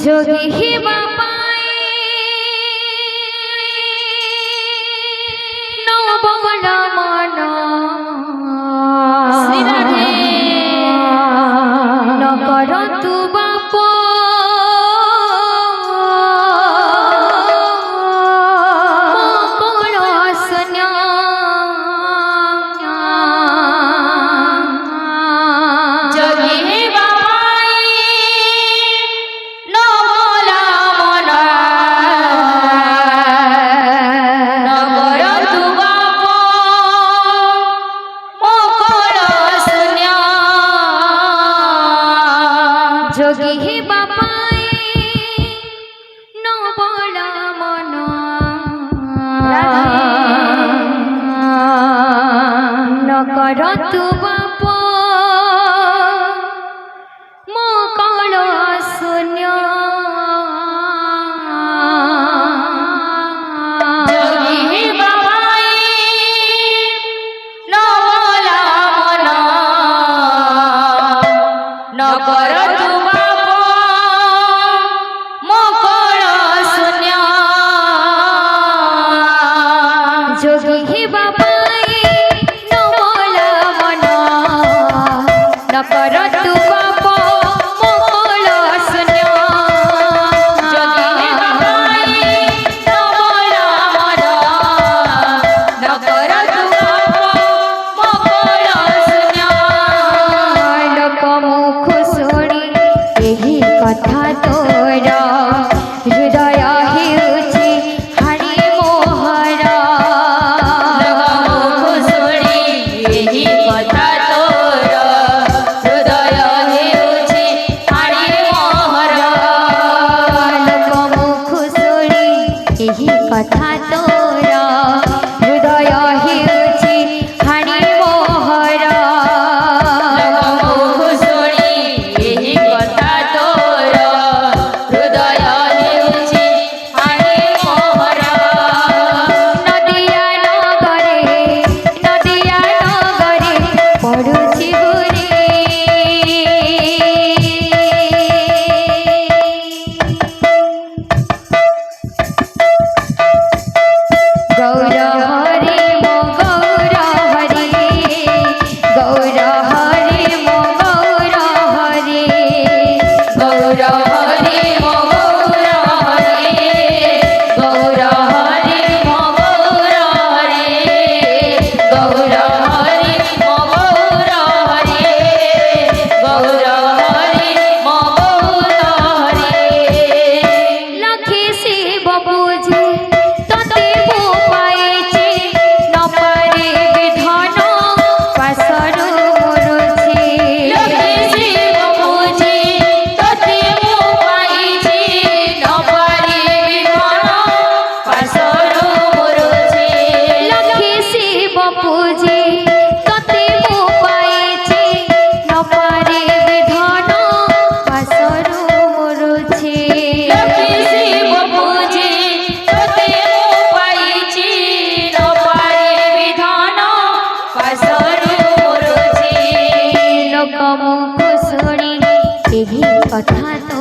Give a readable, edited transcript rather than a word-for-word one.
যোগী হে বাপাই noble মন শ্রীরাধে নকর তু বাপ মকল শূন্য যোগী হে বাপাই নবল মন নকর তু বাপ মকল শূন্য যোগী হে বাপাই নবল মন নকর তু বাপ মকল শূন্য যোগী হে বাপাই নবল মন নকর তু বাপ মকল শূন্য যোগী হে বাপাই নবল মন নকর তু বাপ মকল শূন্য যোগী হে বাপাই নবল মন নকর তু বাপ মকল শূন্য লোক মুখ শুনি ଏହି କଥା ତୋର ହୃଦୟ ହେଉଛି ହାରି ମୋହର ଲୋକ ମୁଖ ଶୁଣି ଏହି କଥା ତୋର ହୃଦୟ ହେଉଛି ହାରି ମୋହର ଲୋକ ମୁଖ ଶୁଣି ଏହି କଥା ତୋର ହୃଦୟ ହେଉଛି ହାରି ମୋହର ଲୋକ ମୁଖ ଶୁଣି ଏହି କଥା ତୋର ହୃଦୟ ହେଉଛି ହାରି ମୋହର ନଦିଆ ନଗରେ ପଡ଼ୁଛି ବୁରେ ଗୌର ହରି ମୋ ଗୌର ହରି ଗୌର ହରି ମୋ ଗୌର ହରି ଗୌର ହରି ମୋ ଗୌର ହରି ଗୌର ହରି ମୋ ଗୌର ହରି ଗୌର ହରି ମୋ ଗୌର ହରି ଗୌର ହରି ମୋ ଗୌର ହରି ଲକ୍ଷେ ଶିବ ପୂଜେ ତତେ ମୁଁ ପାଇଛି ନ ପାରିବି ଧନ ପାଶରୁ ମୋରୁଛି ଲକ୍ଷେ ଶିବ ପୂଜେ ତତେ ମୁଁ ପାଇଛି ନ ପାରିବି ଧନ ପାଶରୁ ମୋରୁଛି ଲକ୍ଷେ ଶିବ ପୂଜେ ତତେ ମୁଁ ପାଇଛି ନ ପାରିବି ଧନ ପାଶରୁ ମୋରୁଛି ଲକ୍ଷେ ଶିବ ପୂଜେ ତତେ ମୁଁ ପାଇଛି ନ ପାରିବି ଧନ ପାଶରୁ ମୋରୁଛି ଲୋକ ମୁଖ ଶୁଣି ଏହି କଥା